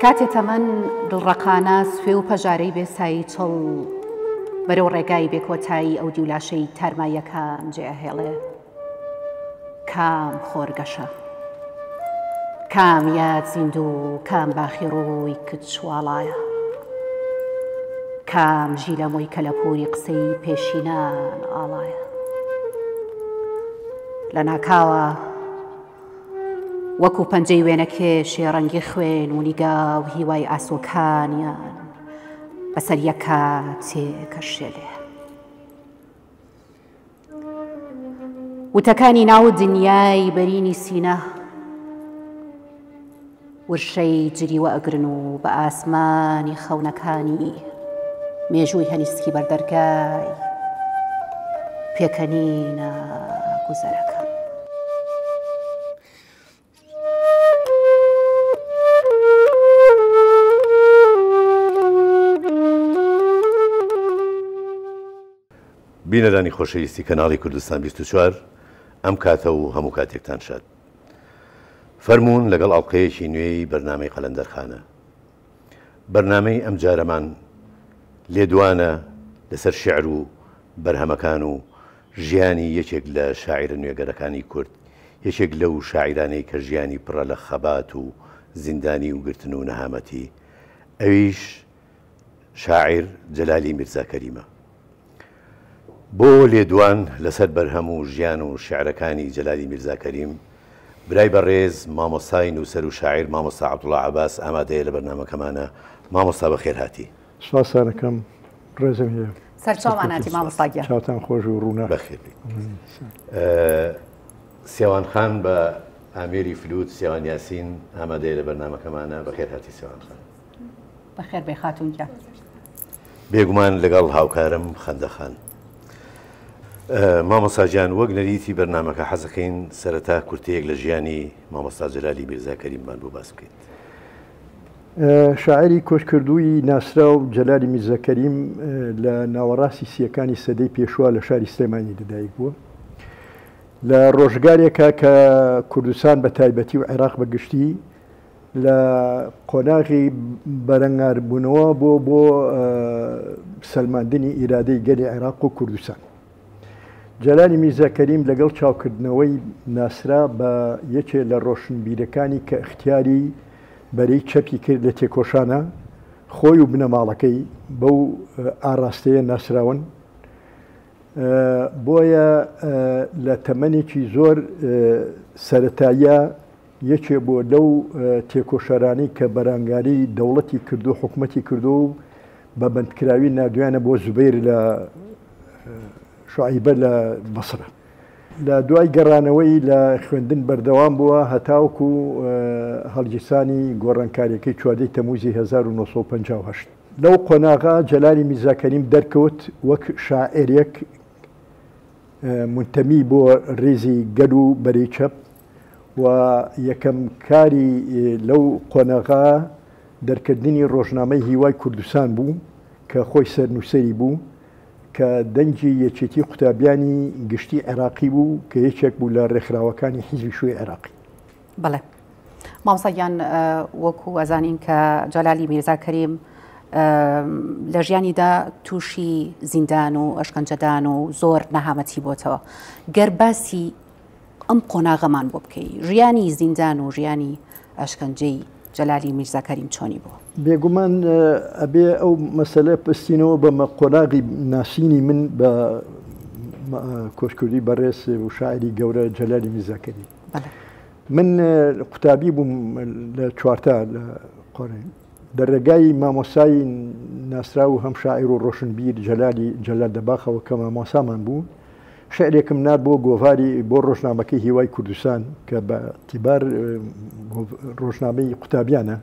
کاتێ تەمەن دڵڕەقانە سوێ و پەژارەی بێسایی چڵ بەرەو ڕێگای بێکۆتایی ئەو دیولاشەی تارماییەکان جێئەهێڵێ. کام خۆرگەشە، کام یاد زیندوو، کام باخی ڕووی کچواڵایە، کام ژی لەمۆی کەلەپوری قسەی پێشینان ئاڵایە. لە ناکاوە وەکو پەنجەی وێنەکێ شێڕەنگی خوێن و نیگا و هیوای ئاسۆکانیان بەسەر یەک کاتێ کەشێلێ. وتەکانی ناو دنیای بەرینی سینە ورشەی جریوە ئەگرن و بە ئاسمانی خەونەکانی مێژووی هەنیسکی بەردەرگای پێکەنینە گوزەرەکە. بینەرانی خۆشەویستی کەناڵی کوردستان 24 ئەم کاتە و هەموو کاتێکتان شاد. فەرموون لەگەڵ ئەڵلقەیەکی نوێی بەرنامەی قەلەندەرخانە. بەرنامەی ئەم جارەمان لێدوانە لەسەر شیعر و بەرهەمەکان و ژیانی یەکێک لە شاعیرە نوێگەرەکانی کورد، یەکێک لەو شاعیرانەی کە ژیانی پڕە لە خەبات و زیندانی و گرتن و نەهامەتی، ئەویش شاعیر جەلالی میرزا کەریمە. بۆ لێدوان لەسەر بەرهەم و ژیان و شیعرەکانی جەلالی میرزا کەریم برای بەڕێز مامۆستای نووسەر و شاعیر مامۆستا عەبدوڵڵا عەباس ئامادەیە لە بەرنامەکەمانە. مامۆستا بەخێر هاتی. سپاسانەکەم، ڕێزم هەیە. سەرچاومان هاتی مامۆستا گیان. چاوتان خۆش و ڕوونا. بەخێر بیت. سێوان خان بە ئامێری فلوت، سێوان یاسین ئامادەیە لە بەرنامەکەمانە. بەخێر هاتی سێوان خان. بەخێر بێ خاتوون گیان. بێگومان لەگەڵ هاوکارم خەندەخان. مامۆستا گیان، وەک نەریتی بەرنامەکە حەزەکەین سەرەتا کورتەیەک لە ژیانی مامۆستا جەلالی میرزا کەریممان بۆ باس بکەیت. شاعری کۆچکردووی ناسرا و جەلالی میرزا کەریم لە ناوەڕاستی سیەکانی سەدەی پێشوە لە شاری سلێمانی لەدایک بووە. لە ڕۆژگارێکە کە کوردستان بە تایبەتی و عێراق بەگشتی لە قۆناغی بەرەنگاربوونەوە بۆ سەلماندنی ئیرادەی گەلی عێراق و کوردستان. جەلالی میرزا کەریم لەگەڵ چاوکردنەوەی ناسرا بە یەکێ لە ڕۆشنبیرەکانی کە اختیاری بەرەی چەپی کرد لە تێکۆشانە، خۆی و بنەماڵەکەی بەو ئاراستەیە ناسراون. بۆیە لە تەمەنێکی زۆر سەرەتاییە یەکێ بۆ لەو تێکۆشەرانی کە بەرانگاری دەوڵەتی کردو، حکومەتی کردو و بە بەندکراوی نردویانە بۆ زوبەیر لە شعیبە لە بەسرە. لە دوای گەڕانەوەی لە خوێندن بەردەوام بووە هەتاوکو هەڵگیرسانی گۆڕانکاریەکەی 14 تەمووزی 1958. لەو قۆناغا جەلالی میرزا کەریم دەرکەوت وەک شاعیرێک منتەمی بۆ ڕێزی گەل و بەرەی چەپ، و یەکەم کاری لەو قۆناغا دەرکردنی ڕۆژنامەی هیوای کوردستان بوو کە خۆی سەرنووسەری بوو، کە دەنگی یەکێتی قوتابیانی گشتی عێراقی بوو کە یەکێک بوو لە ڕێکخراوەکانی حیزبی شوێی عێراقی. بەڵێ مامۆستا گیان، وەکو ئەزانین کە جەلالی میرزا کەریم لە ژیانیدا تووشی زیندان و ئەشکەنجەدان و زۆر نەهامەتی بۆتەوە. گەر باسی ئەم قۆناغەمان بۆ بکەی، ژیانی زیندان و ژیانی ئەشکەنجەی جەلالی میرزا کەریم چۆنی بووە؟ بێگومان ئەبێ ئەو مەسەلە پستینەوە بە قۆناغی ناسینی من بە کۆچکردی بەڕێز و شاعری گەورە جەلالی میرزا کەریم. من قوتابی بووم لە چوارتا لە قۆڕین دەرەگای مامۆسای ناسرا و هەم شاعیر و ڕۆشنبیر جەلال دەباخەوە کە مامۆسامان بوو. شعرێکم نار بۆ گۆڤاری بۆ ڕۆژنامەکەی هیوای کوردستان کە بە تیبار ڕۆژنامەی قوتابیانە.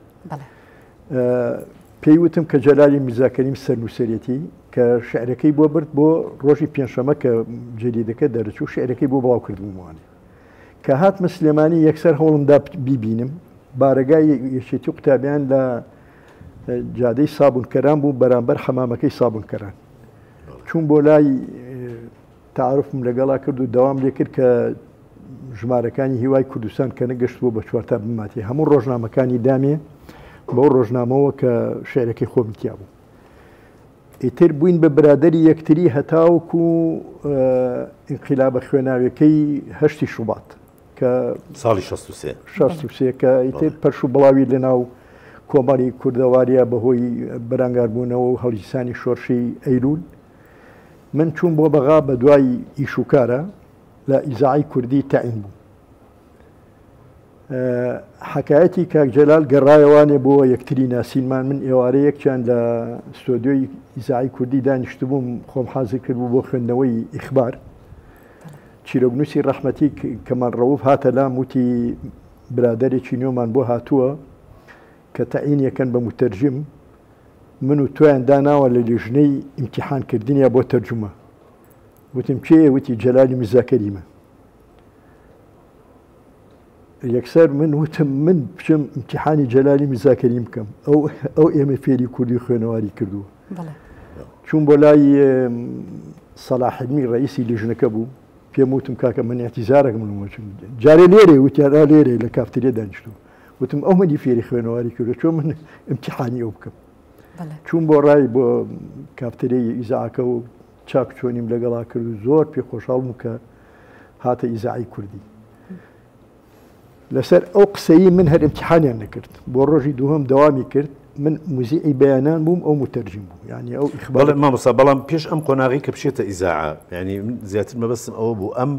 پێی وتم کە جەلالی میرزا کەریم سەرنووسەرێتی کە شعرەکەی بۆ برد بۆ ڕۆژی پێنجشەمە کە جەریدەکە دەرچوو، شعرەکەی بۆ بڵاو کردبوومانێ کە هاتمە سلێمانی یەکسەر هەوڵمدا بیبینم. بارگای یەکێتی قوتابیان لە جادەی سابونکەران بوو بەرامبەر حەمامەکەی سابونکەران. چوون بۆ لای تعارفم لەگەڵا کرد و دەوام لێ کرد کە ژمارەکانی هیوای کوردستان کە نەگەشت بۆ بە چوارتا بماتی هەموو ڕۆژنامەکانی دامێ بۆ ڕۆژنامەوە کە شعرەکەی خۆمی تیا بوو. ئیتر بووین بە برادری یەکتری هەتاوکو ئینقلابە خوێناویەکەی 8 شوبات کە ساڵی 63 کە ئیتر پەرش و بڵاوی لەناو کۆمەڵی کوردەواریە بەهۆی بەرەنگاربوونەوە و هەڵگیرسانی شۆڕشی ئەیلول. من چوون بۆ بەغا بە دوای ئیشوکارە لە ئیزاعی کوردی تەعین بوو. حکایەتی کاک جەلال گەڕایەوانێ بۆ یەکتری ناسینمان. من ئێوارە یەکیان لە ستۆدیۆی ئیزاعی کوردی دانیشت بووم، خۆم حازر کرد بوو بۆ خوێندنەوەی ئیخبار. چیرۆکنووسی ڕەحمەتی کەمان ڕەوف هاتە لام وتی برادێکی نوێمان بۆ هاتووە کە تەعین یەکەن بە متەرجم. من و تۆیان داناوە لە لیژنەی ئیمتیحانکردنیە بۆ تەرجمە. وتم کێ؟ وتی جەلالی میرزاکەریمە. یەکسەر من وتم من بچم ئیمتیحانی جەلالی میرزاکەریم بکەم. ئەو ئێمە فێری کوردی خوێنەواری کردووە. چوون بۆ لای سەلاح حلمی ڕئیسی لیژنەکە بوو. پێم وتم کاکە من اعتیزارێکم وچم جارێ لێرێ وتیادا لێرێ لە کافتێریا دانیشتووە. وتم ئەو مەدی فێری خوێنەواری کردو چۆن من ئیمتیحانی ئەو بکەم. چوون بۆ ڕای بۆ کافتێریای ئیزاعەکە و چاک چۆنیم لەگەڵا کرد و زۆر پێ خۆشحاڵ بووم کە هاتە ئیزاعی کوردی. لەسەر ئەو قسەی من هەر ئیمتیحانیان نەکرد، بۆ ڕۆژی دووهەم دەوامی کرد. من موزیعی بەیانان بووم، ئەو متەرجم بوو. یعنی ئەو ئیخبار مامۆستا بەڵام پێش ئەم قۆناغی کە بچێتە ئیزاعە، یعنی زیاتر مەبەستم ئەوە بوو ئەم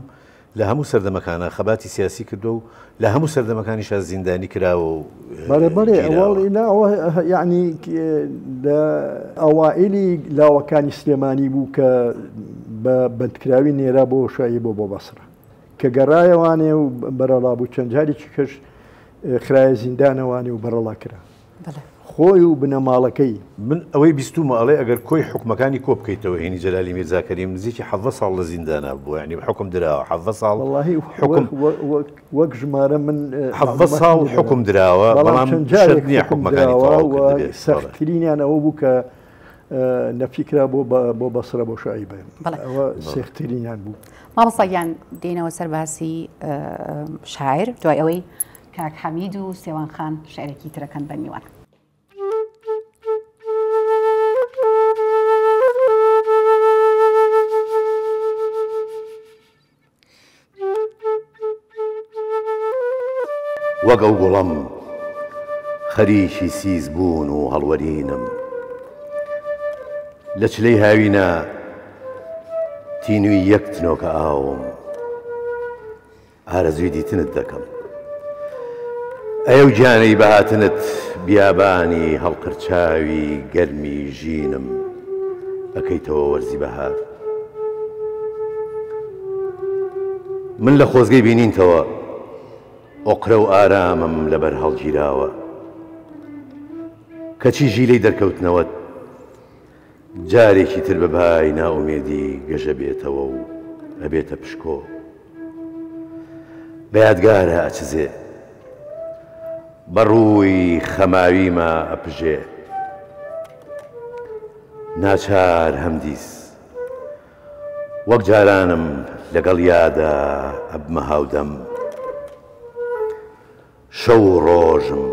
لە هەموو سەردەمەکانە خەباتی سیاسی کردو و لە هەموو سەردەمەکانیش زیندانی کراوە و بەڵێ یعنی لە ئەوائلی لاوەکانی سلێمانی بوو کە بە بەندکراوی نێرا بۆ شایی بۆ بەسرە کە گەڕایەوانێ و بەرەڵا بوو چەند جارێکی کەش خرایە زیندانەوانێ و بەرەڵا کرا خۆی و بنەماڵەکەی. من ئەوەی بیستومە ئەڵێ ئەگەر کۆی حکومەکانی کۆ بکەیتەوە هێنی جەلالی میرزاکەریم نزیکی 7 ساڵ لە زیندانە بوو، یعنی حکم دراوە 7 ساڵ وەک ژمارە من 7 ساڵ حکم دراوە، بەڵام شەرت نییە حکومەکانی تەواو سەختترینیان ئەوە بوو کە نەفیکرا بۆ بەسرە بۆ شایی بێن، ئەوە سێختترینیان بوو. مامۆستاگیان دێنەوە سەر باسی شاعر دوای ئەوەی کاک حەمید و سێوان خان شعرێکی ترەکەن بە میوان. وەک ئەو گوڵەم خەریکی سیز بوون و هەڵوەرینم لە چلەی هاوینە تینوی یەک تنۆکە ئاوم ئارەزوی دیتنت دەکەم. ئەو گیانەی بەهاتنت بیابانی هەڵقرچاوی گەرمی ژینم ئەکەیتەوە وەرزی بەهار. من لە خۆزگەی بینینتەوە ئۆقرە و ئارامم لەبەر هەڵگیراوە کەچی ژیلەی دەرکەوتنەوەت جارێکی تر بەبای ناومێدی گەژە بێتەوە و ئەبێتە پشکۆ. بەیادگارە ئەچزێ بەڕووی خەماویمە ئەپژێ ناچار هەمدیس وەک جارانم لەگەڵ یادا ئەبمە هاودەم شەو و ڕۆژم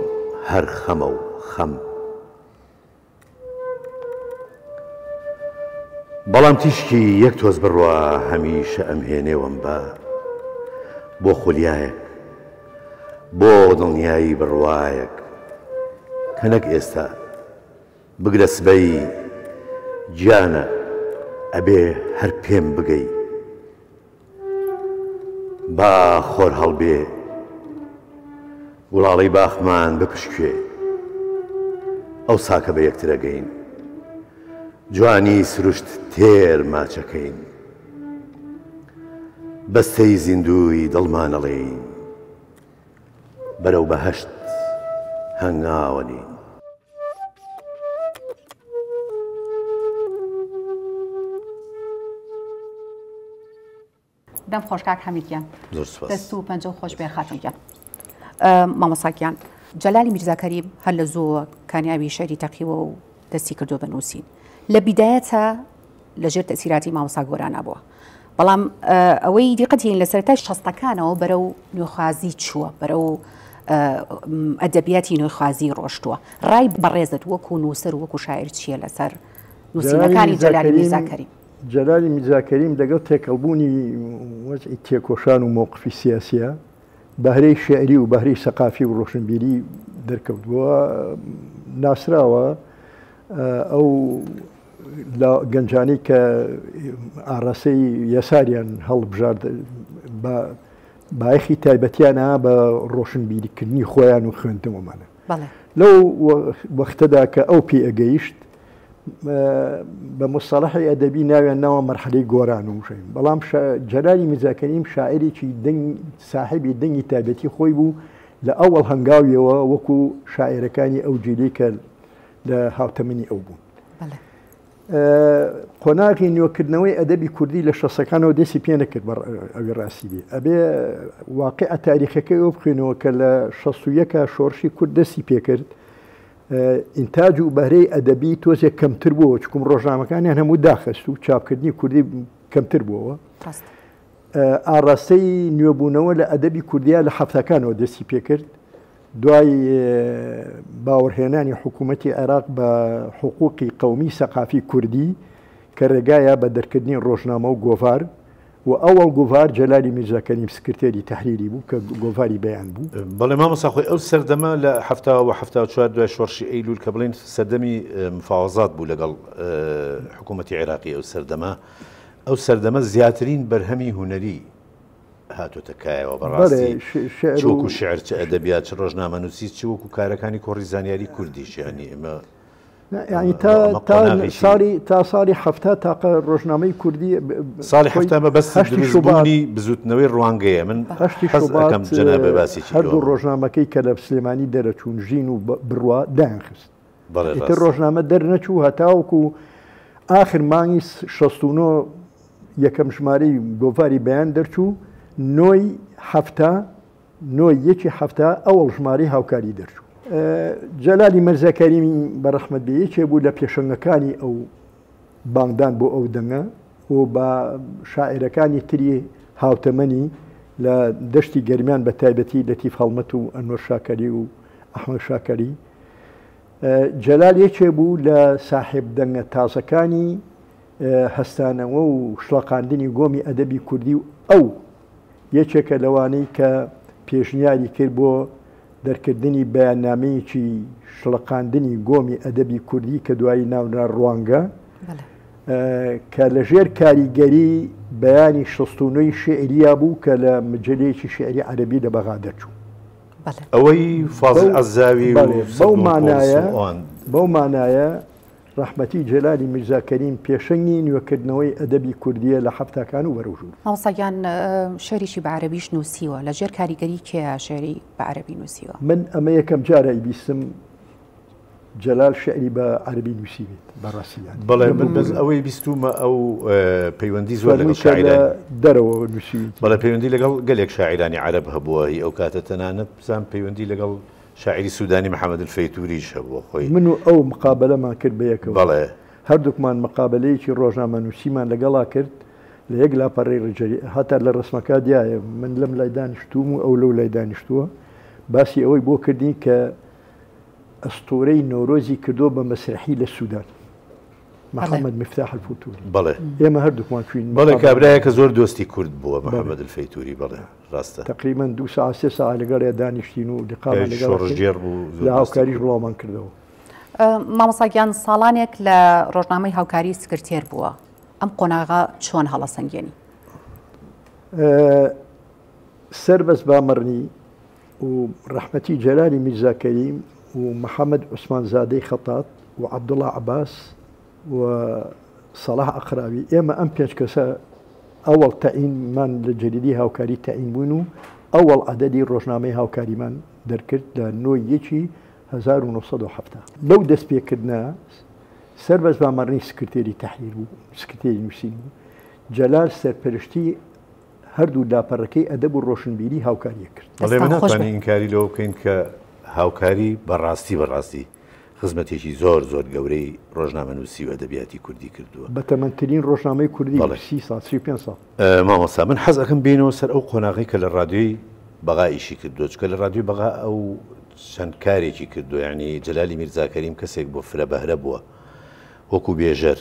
هەر خەمە و خەم. بەڵام تیشکی یەک تۆز بڕوا هەمیشە ئەمهێنێوەم بۆ خولیایەک بۆ دڵنیایی بڕوایەک کە نەک ئێستا بگرە سبەی گیانە ئەبێ هەر پێم بگەی با خۆر هەڵبێ وڵاڵەی باخمان بپشکوێ ئەو ساکە بە یەکترەگەین جوانی سروشت تێر ماچەکەین بەستەی زیندوی دڵمانەڵێین بەرەو بەهەشت هەنگاوەنین. دەم خۆش کاک حەمیدگیان، دەست و پەنجە و خۆش بێ خاتونگیان. مامۆستاگیان جەلالی میرزاکەریم هەر لە زۆر کامیابی شەعری تەقیوە و دەستی کردو بە نووسین لە بیدایەتە لەژێر تەسیراتی مامۆستا گۆرانە بووە، بەڵام ئەوەی دیقەتین لە سەرەتای شەستەکانەوە بەرەو نوێخوازی چووە، بەرەو ئەدەبیاتی نوێخوازی ڕۆشتووە ڕای بەڕێزت وەکو نووسەر وەکو شاعر چییە لەسەر نووسینەکانی جەلالی میرزاکەریم؟ جەلالی میرزاکەریم لەگەڵ تێکەڵبوونی وەزعی تێکۆشان و مووقفی سیاسیە بەهرەی شعری و بەهرەی سەقافی و ڕۆشنبیری دەرکەوتووە ناسراوە ئەو لە گەنجانەی کە ئاڕاستەی یاساریان هەڵبژارد بایەخی تایبەتیانە بە ڕۆشنبیریکردنی خۆیان و خوێندنەوەمانە لەو وەختەدا کە ئەو پێ ئەگەیشت بە مستەڵەحی ئەدەبی ناویان ناوە مەرحەلەی گۆران و شەین بەڵام جەلالی میرزاکەریم شاعرێکی ساحبی دەنگی تایبەتی خۆی بوو لە ئەوڵ هەنگاویەوە وەکو شاعرەکانی ئەو جیلی کە لە هاوتەمەنی ئەو بوون قۆناغی نوێکردنەوەی ئەدەبی کوردی لە شەسەکانەوە دەستی پێ نەکرد ئەوی ڕاستی بێ ئەبێ واقع تاریخەکەی ئەو بخوێنەوە کە لە 61 شۆڕشی کورد دەستی پێکرد ئینتاج و بەهرەی ئەدەبی تۆزێک کەمتر بووە چکم ڕۆژنامەکانیان هەموو داخست و چاپکردنی کوردی کەمتر بووەوە ئاڕاستەی نوێبوونەوە لە ئەدەبی کوردیا لە حەفتەکانەوە دەستی پێکرد دوای باوەڕهێنانی حکوومەتی عێراق بە حقوقی قەومی سەقافی کوردی کە ڕێگایە بە دەرکردنی ڕۆژنامە و گۆڤار و ئەوەڵ گۆڤار جەلالی میرزاکەریم سکرتێری تەحریری بوو کە گۆڤاری بەیان بوو بەڵێ مامۆستا ئەو سەردەمە لە 1970 دوای شۆڕشی ئەیلول کە بڵێن سەردەمی مفاوەزات بوو لەگەڵ حکوومەتی عێراقی ئەو سەردەمە زیاترین بەرهەمی هونەری هاتوۆتە کایەوە بەڕاستی چۆکو شعر چ ئەدەبیات چ ڕۆژنامە نووسی چ وەکو کارەکانی کۆڕی زانیاری کوردیشیانی ئێمە يعني تا ساڵی هەفتا تاقە ڕۆژنامەی کوردی ساڵی هەفتامە بەس دروستبوونی بزوتنەوەی ڕوانگەیە من حەزەکەم جەنابێ باسی هەردوو ڕۆژنامەکەی کە لە سلێمانی دەرەچوون ژین و بڕوا دایانخست ئیتر ڕۆژنامە دەرنەچوو هەتاوەکو ئاخر مانگی 69 یەکەم ژمارەی گۆڤاری بەیان دەرچوو نۆی یەکی هەفتا ئەوەڵ ژمارەی هاوکاری دەرچوو جەلالی میرزاکەریمی بەڕەحمەت بێ یەکێ بوو لە پێشەنگەکانی ئەو بانگدان بۆ ئەو دەنگە و بە شاعیرەکانی تری هاوتەمەنی لە دەشتی گەرمیان بە تایبەتی لەتیف هەڵمەت و ئەنوەر شاکەری و ئەحمەد شاکەری جەلال یەکێ بوو لە ساحب دەنگە تازەکانی هەستانەوە و شڵەقاندنی گۆمی ئەدەبی کوردی و ئەو یەکێکە لەوانەی کە پێشنیاری کرد بۆ دەرکردنی بەیاننامەیەکی شڵەقاندنی گۆمی ئەدەبی کوردی کە دوایی ناونا ڕوانگە کە لەژێر کاریگەری بەیانی 69 شعریە بوو کە لە مجلەیەکی شعری عەرەبی لە بەغا دەرچوو ئەوەی فازڵ عەزاوی بەو مانایە ڕەحمەتی جەلالی میرزاکەریم پێشەنگی نوێکردنەوەی ئەدەبی کوردیە لە هەفتاکان و وەرەوژوور هەوسەگیان شێریشی بە عەرەبیش نووسیوە لە ژێر کاریگەری کێیە شێری بە عەرەبی نووسیوە من ئەمە یەکەم جارە بیستم جەلال شعری بە عەرەبی نووسی بێت بەڕاستیان بەڵێ من بەس ئەوەی بیستومە ئەو پەیوەندی زۆر لەگەڵ شاعیران دەرەوە نووسی بەڵێ پەیوەندی لەگەڵ گەلێک شاعیرانی عەرەب هەبووە ئەو کاتە تەنانەت بزان پەیوەندی لەگەڵ شاعری سوودانی محەممەد الفەیتوریش هەبووە خۆی من و ئەو مقابلەمان کرد بە یەکەوە بەڵێ هەردووکمان مقابلەیەکی ڕۆژنامە نووسیمان لەگەڵا کرد لە یەک لاپەڕێی ڕێژەری هەتا لە ڕسمەکە دیایە من لەم لای دانیشتوم و ئەو لەو لای دانیشتووە باسی ئەوەی بۆ کردین کە ئەستۆرەی نۆرۆزی کردو بە مەسرحی لە سوودان محەممەد مفتاح الفوتوری بەڵێ ئێمە هەردووکمان کوین بەڵێ کابرایە کە زۆر دۆستی کورد بووە محەممەد الفەیتوری بەڵێ ڕاستە تقریبا 2 ساعت 3 ساعت لەگەڵ دانیشتین و لەگەڵ بوو لە هاوکاریش ڕۆمان کردەوە مامۆستاگیان ساڵانێک لە ڕۆژنامەی هاوکاری سکرتێر بووە ئەم قۆناغا چۆن هەڵەسەنگێنی سەربەز بامەڕنی و ڕەحمەتی جەلالی میرزاکەریم و محەممەد عوسمانزادەی خەتات و عەبدوڵڵا عەباس و سەلاح ئەقراوی ئێمە ئەم پێنج کەسە ئەوەڵ تەعینمان لە جەریدی هاوکاری تەعین بوون و ئەوەڵ عەدەدی ڕۆژنامەی هاوکاریمان دەرکرد لە 1970 لەو دەست پێکردە سەربەز بامەڕنی سکرتێری تەحریر بوو سکرتێری نووسین بوو جەلال سەرپەرشتی هەردوو لاپەڕەکەی ئەدەب و ڕۆشنبیری هاوکاریە کرد بەڵێ من ناتوانین ئینکاری لەوە بکەین کە هاوکاری بەڕاستی خزمەتێکی زۆر گەورەی ڕۆژنامە نووسی و ئەدەبیاتی کوردی کردووە بەتەمەنترین ڕۆژنامەی کوردی 35 ساڵ مامۆستا من حەز ئەەکەم بینەوە سەر ئەو قۆناغی کە لە ڕادیۆی بەغا ئیشی کردو چکە لە ڕادیۆی بەغا ئەو چەند کارێکی کردو یعنی جەلالی میرزاکەریم کەسێک بۆ فرە بەهرە بووە وەکو بێژەر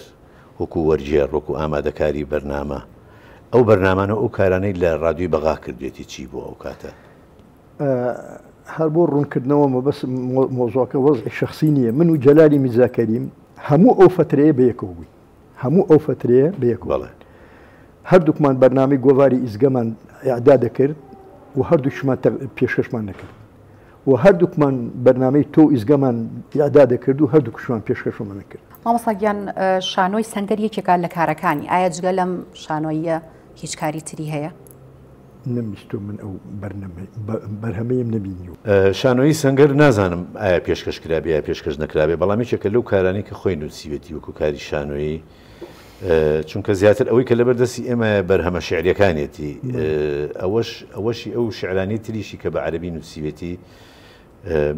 وەکو وەرجێر وەکو ئامادەکاری بەرنامە ئەو بەرنامانە ئەو کارانەی لە ڕادیۆی بەغا کردوێتی چی بوو ئەو کاتە هەر بۆ ڕوونکردنەوە بەس مۆزۆکە وەزعی شخصی نییە من و جەلالی میرزاکەریم هەموو ئەو فترەیە بەیەکەوە بووین هەموو ئەو فترەیە بەیەکەوە هەردووکمان بەرنامەی گۆڤاری ئیزگەمان ئیعدا دەکرد و هەردووکمان پێشکەشمان نەکرد و هەردووکمان بەرنامەی تۆ ئیزگەمان ئیعدا دەکرد و هەردووکشمان پێشکەشمان نەکرد. مامۆستا گیان شانۆی سەنگەر یەکێکە لە کارەکانی ئایا جگە لەم شانۆیە هیچ کاری تری هەیە؟ نەمیستۆ من ئەو بەرهەمەیم نەبینی و شانۆی سەنگەر نازانم ئایا پێشکەش کرابێ یا پێشکەش نەکرابێ بەڵامێکێکە لەو کارانی کە خۆی نووسیوێتی وەکو کاری شانۆیی چونکە زیاتر ئەوەی کە لەبەردەستی ئێمە بەرهەمە شعریەکانێتی ئەوەشی ئەو شعرانی تریشی کە بە عەرەبی نووسیوێتی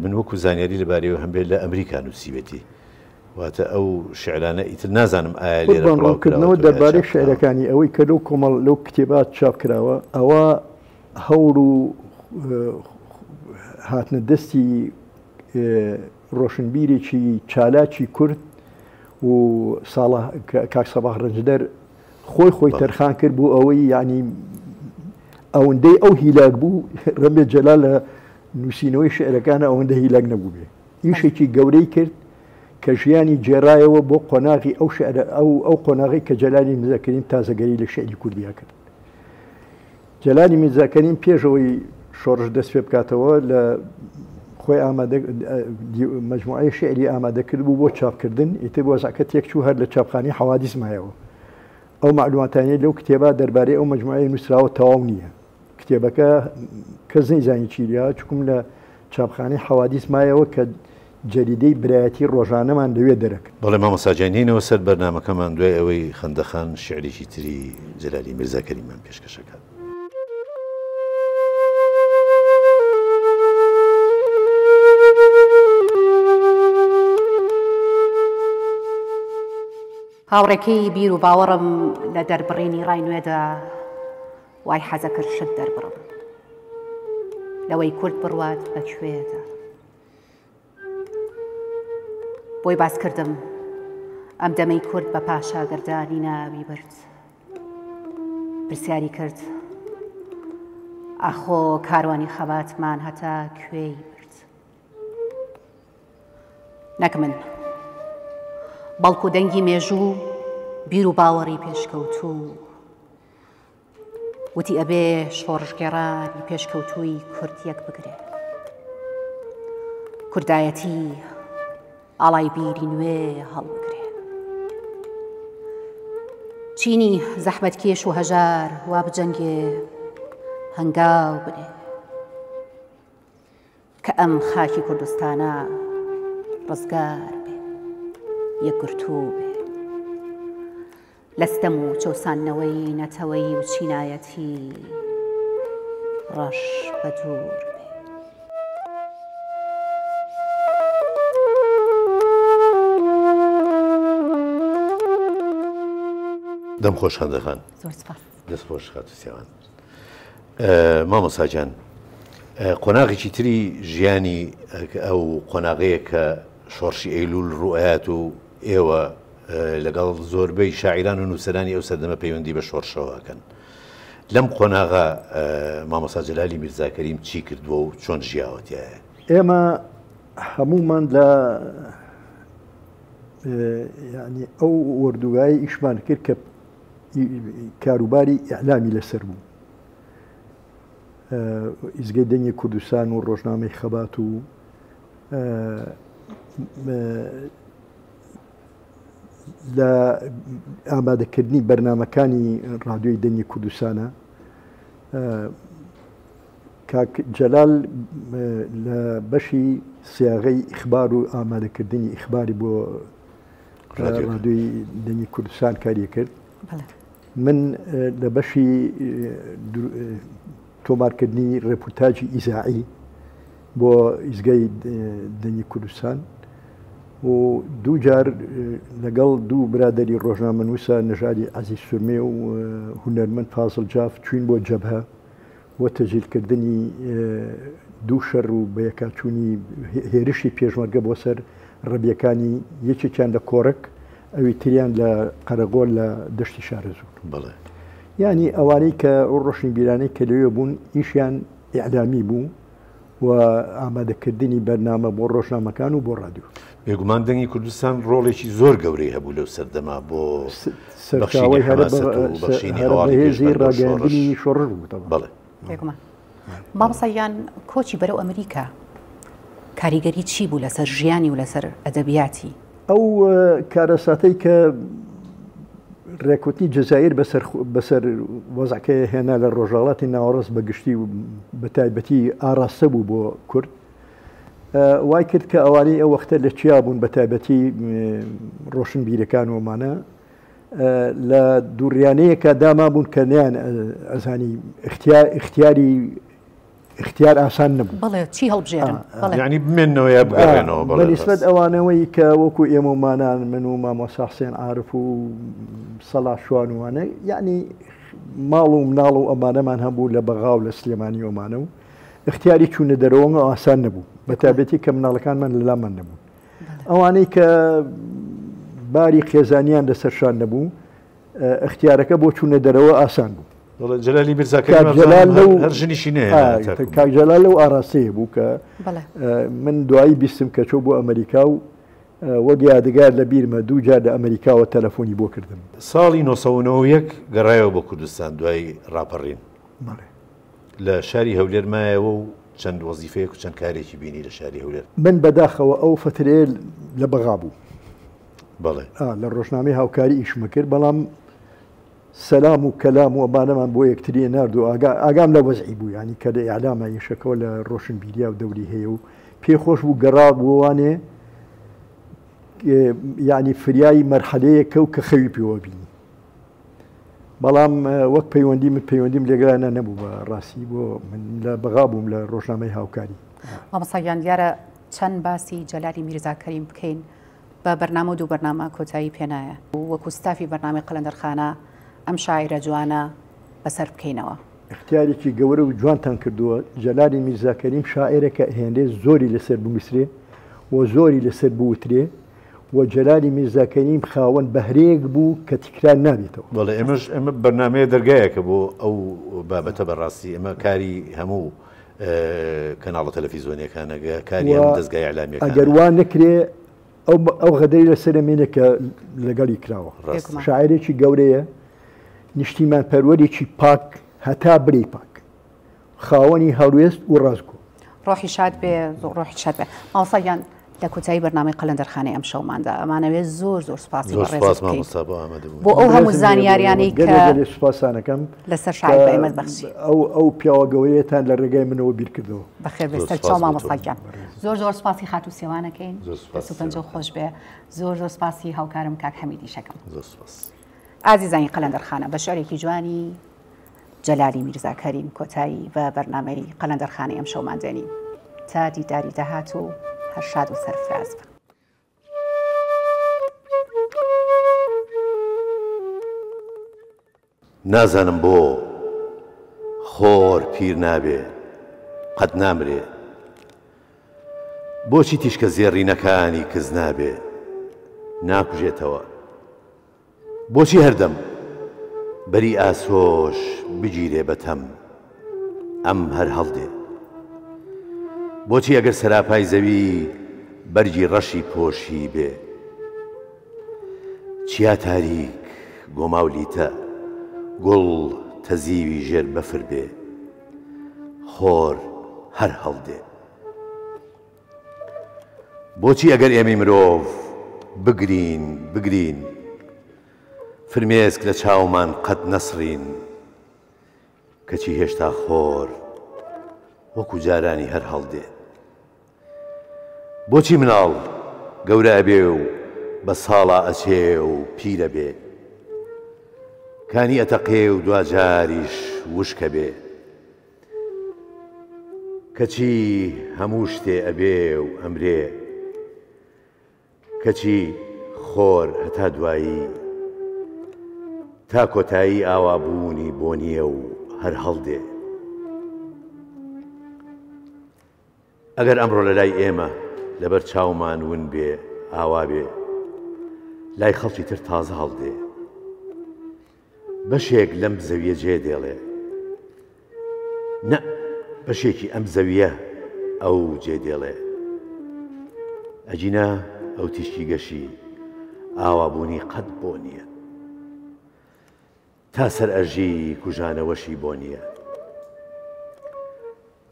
من وەکو زانیاری لەبارەیەوە هەم بێت لە ئەمریکا نووسیوێتی واتە ئەو شعرانە ئیتر نازانم ئایا لێرە بڵاوکردنەوە دەربارەی شعرەکانی ئەوەی کە لەو کۆمەڵ لەو کتێبات چاپ کراوە ئەوە هەوڵ و هاتنە دەستی ڕۆشنبیرێکی چالاکی کورد و ساڵە کاک سەباح ڕەنجدەر خۆی تەرخان کرد بوو ئەوەی یعنی ئەوەندەی ئەو هیلاک بوو ڕەمێ جەلال لە نووسینەوەی شعرەکانە ئەوەندە هیلاک نەبوو بێ ئیشێکی گەورەی کرد کە ژیانی جێڕایەوە بۆ قۆناغی ئەو قۆناغی کە جەلالی میرزاکەریم تازەگەری لە شعری کوردیا کرد. جەلالی میرزاکەریم پێشەوەی شۆڕش دەست پێ بکاتەوە لە خۆی مەجموعەی شعری ئامادەکرد بوو بۆ چاپکردن ئیتر وەزعەکە تێکچوو هەر لە چاپخانەی حەوادیس مایەوە ئەو معلوماتانەی لەو کتێبە دەربارەی ئەو مەجموعەی نووسراوە تەواو نییە کتێبەکە کەس نەیزانی چیریا چکم لە چاپخانەی حەوادیس مایەوە کە جەریدەی برایەتی ڕۆژانەمان لەوێ دەرەکرد. بەڵێ مامۆستاجانینەوە سەر بەرنامەکەمان دوای ئەوەی خەندەخان شعریی تری جەلالی میرزاکەریمان پێشکەشەکات. هاوڕێکەی بیر و باوەڕم لە دەربڕینی ڕای نوێدا وای حەزە کرد شت دەربڕم لەوەی کورد بڕوات بەکوێدا بۆی باس کردم ئەم دەمەی کورد بە پاشاگەردانی ناوی برد پرسیاری کرد ئەخۆ کاروانی خەباتمان هەتا کوێی برد نەک من بەڵکو دەنگی مێژوو بیر و باوەڕی پێشکەوتوو وتی ئەبێ شۆڕژگێڕانی پێشکەوتووی کورد یەک بگرێ کوردایەتی ئاڵای بیری نوێ هەڵبگرێ چینی زەحمەتکێش و هەژار وا بجەنگێ هەنگاو بنێ کە ئەم خاکی کوردستانە ڕزگار بێ یەکگرتوو بێ لەستەم و چەوسانەوەی نەتەوەی و چینایەتی ڕەش بە دوور بێ دەم خۆش خەندەخان دەست خۆش خاتوسیاوان مامۆستاجان قۆناغێکی تری ژیانی ئەو قۆناغەیە کە شۆڕشی ئەیلول ڕوئات و ئێوە لەگەڵ زۆربەی شاعیران و نووسەرانی ئەو سەردەمە پەیوەندی بە شۆڕشەوەکەن لەم قۆناغا مامۆستا جەلالی میرزاکەریم چی کردووە و چۆن ژیاوەتیایە ئێمە هەمومان لە ینی ئەو وەردوگای ئیشمان کرد کە کاروباری ئیعلامی لەسەر بوو ئیزگەی دەنگی کوردستان و ڕۆژنامەی خەبات و لە ئامادەکردنی بەرنمەکانی ڕادیۆی دەنگی کوردستانە کاک جەلال لە بەشی سیاغەی ئیخبار و ئامادەکردنی ئیخباری بۆ ڕادیۆی دەنگی کوردستان کاری کرد من لە بەشی تۆمارکردنی ڕێپۆرتاژی ئیزاعی بۆ ئیزگای دەنگی کوردستان و دوو جار لەگەڵ دوو برادەری ڕۆژنامەنووسە نەژادی عەزیز سورمێ و هونەرمەند فازڵ جاف چوین بۆ جەبهە وە تەجیلکردنی دوو شەڕ و بەیەکچوونی هێرشی پێشمەرگە بۆ سەر ڕەبیەکانی یەکێکیان لە کۆڕک ئەوی تریان لە قەرەگۆڵ لە دەشتی شارەزوور بڵێ ینی ئەوانەی کە ئەو ڕۆشنی بیرانەی کە لەوێ بوون ئیشیان ئیعلامی بوو و ئامادەکردنی بەرنامە بۆ ڕۆژنامەکان و بۆ ڕادیو بێگومان دەنگی کوردستان ڕۆڵێکی زۆر گەورەی هەبوو لەو سەردەما بۆ سەرچاوی هێزی ڕاگەاندنی شۆڕ بوو بڵێ مامۆستایان کۆچی بەرەو ئەمریکا کاریگەری چی بوو لەسەر ژیانی و لەسەر ئەدەبیاتی ئەو کارەساتەی کە ڕێکوتنی جەزایر بەسەر وەزعکە هێنا لە ڕۆژاڵاتی ناوەڕست بەگشتی و بە تایبەتی ئاراستە بوو بۆ کورد وای کرد کە ئەوانەی ئەو وەختە لە چیا بوون بە تایبەتی ڕۆشن بیرەکان ومانە لە دووڕیانەیەکە داما بوون کە نیان ئەزانی اختیار ئاسان نەبوو بڵێ چی هەڵبژێرن یعنی بمێنەوە یا بگەڕێنەوە بەنسبەت ئەوانەوەی کە وەکو ئێمەمانان من و مامۆستا حوسێن عارف و سەڵاح شوان وانە یعنی ماڵ و مناڵ و ئەمانەمان هەبوو لە بەغا و لە سلێمانی ئۆمانە و اختیاری چوونە دەرەوە ئاسان نەبوو بە تایبەتی کە مناڵەکانمان لەلامان نەبوون ئەوانەی کە باری خێزانیان لەسەرشان نەبوو اختیارەکە بۆ چوونە دەرەوە ئاسان بوو جەلالی میرزاکەریم هەر ژنیشی نەیە کاک جەلال لەو ئاراستەیە بوو کە من دوایی بیستم کە چۆ بۆ ئەمریکا و وەک یادگار لە بیرمە دوو جار لە ئەمریکاوە تەلەفۆنی بۆ کردم ساڵی 1991 گەڕایەوە بۆ کوردستان دوای ڕاپەڕین لە شاری هەولێر مایەوە و چەند وەزیفەیەک و چەند کارێکی بینی لە شاری هەولێر من بەداخەوە ئەو فترێ لە بەغا بوو بەڵێ لە ڕۆژنامەی هاوکاری ئیشمە کرد بەڵام سەلام و کەلام و ئەمانەمان بۆ یەکتریە نرد و ئاگام لە وەزعی بوو ینی کە لە ئیعلامە یەشەکەەوە لە ڕۆشن بیریا و دەوری هەیە و پێخۆش بوو گەڕا بووانێ یعنی فریایی مەرحەلەیەکە و کە خەوی پێوە بینی بەڵام وەک پەیوەندی من پەیوەندیم لێگرانە نەبوو بە ڕاستی بۆ من لە بەغا بووم لە ڕۆژنامەی هاوکاری مامۆستایان دیارە چەند باسی جەلالی میرزاکەریم بکەین بە بەرنامە و دوو بەرنامە کۆتایی پێنایە وەکو ستافی بەرنامەی قەلەندەرخانە ئەم شاعرە جوانە بەسەر بکەینەوە اختیارێکی گەورە و جوانتان کردووە جەلالی میرزاکەریم شاعرێکە هێندێ زۆری لەسەر بنووسرێ و زۆری لەسەر بوترێ و جەلالی میرزاکەریم خاوەن بەهرەیەک بوو کە تکرار نابێتەوە بەڵێ ئێمە بەرنامەیە دەرگایەکە بۆ ئەو بابەتە بەڕاستی ئەمە کاری هەموو کەناڵە تەلەڤیزیۆنیەکانەگە کاری هەموو دەستگای ئیعلامیەکان ئەگەر وان نەکرێ ئەو غەدەی لەسەرە مێنێکە لەگەڵی کراوە شاعرێکی گەورەیە نیشتیمان پەروەرێکی پاک هەتا برەی پاک خاوەنی هەڵوێست و ڕازگۆ ڕۆحی شاد بێ ڕۆحی شاد بێ مامۆستایان لە کۆتایی بەرنامەی قەلەندەرخانەی ئەم شەوماندا ئەمانەوێت زۆر سوپاسی بۆ ئەو هەموو زانیاریانەی کە سوپاسانەکەم لەسەر شاعر بەئەمەد بەخشی ئەو پیاوە گەورەیەتان لە ڕێگای منەوە بیر کردەوە بەخێر بێستە چاو مامۆستایان زۆر سوپاسی خات و سێوانەکەین دەست و پەنجە خۆش بێ زۆر سوپاسی هاوکارم کاک حەمیدی شەکەم ئازیزانی قەلەندەرخانە بە شعرێکی جوانی جەلالی میرزاکەریم کۆتایی بە بەرنامەی قەلەندەرخانەی ئەم شەومان دێنین تا دیداری داهات و هەر شاد و سەرفراز بە نازانم بۆ خۆر پیر نابێ قەت نامرێ بۆچی تیشکە زێڕینەکانی کز نابێ ناکوژێتەوە بۆچی هەردەم بەری ئاسۆش بگیرێ بەتەم ئەم هەر هەڵدێ بۆچی ئەگەر سەراپای زەوی بەرگی ڕەشی پۆشی بێ چیا تاریک گۆماولیتە گوڵ تەزیوی ژێر بەفر بێ خۆر هەر هەڵدێ بۆچی ئەگەر ئێمەی مرۆڤ بگرین فرمێسک لە چاومان قەت نەسڕین کەچی هێشتا خۆر وەکو جارانی هەر هەڵدێ بۆچی مناڵ گەورە ئەبێ و بە ساڵا ئەچێ و پیرە بێ کانی ئەتەقێ و دوجاریش وشکە بێ کەچی هەموو شتێ ئەبێ و ئەمرێ کەچی خۆر هەتا دوایی تا کۆتایی ئاوابوونی بۆ نییە و هەر هەڵدێ ئەگەر ئەمڕۆ لە لای ئێمە لەبەر چاومان ون بێ ئاوا بێ لای خەڵکی تر تازە هەڵدێ بەشێک لەم زەویە جێ دێڵێ نە بەشێکی ئەم زەویە ئەو جێ دێڵێ ئەجینا ئەو تیشکی گەشی ئاوابوونی قەت بۆ نییە تا سەر ئەژی کوژانەوەشی بۆ نییە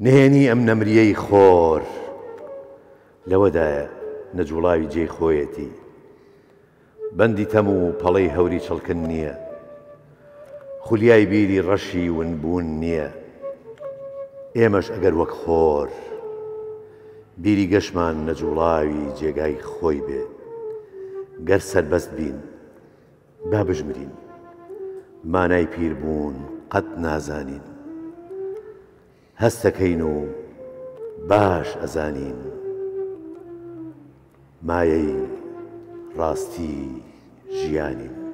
نهێنی ئەم نەمریەی خۆر لەوەدایە نەجوڵاوی جێی خۆیەتی بەندی تەم و پەڵەی هەوری چڵکن نییە خولیای بیری ڕەشی ونبوون نییە ئێمەش ئەگەر وەک خۆر بیری گەشمان نەجوڵاوی جێگای خۆی بێ گەر سەربەست بین با بژمرین مانای پیربوون قەت نازانین هەستەکەین و باش ئەزانین مایەی ڕاستی ژیانین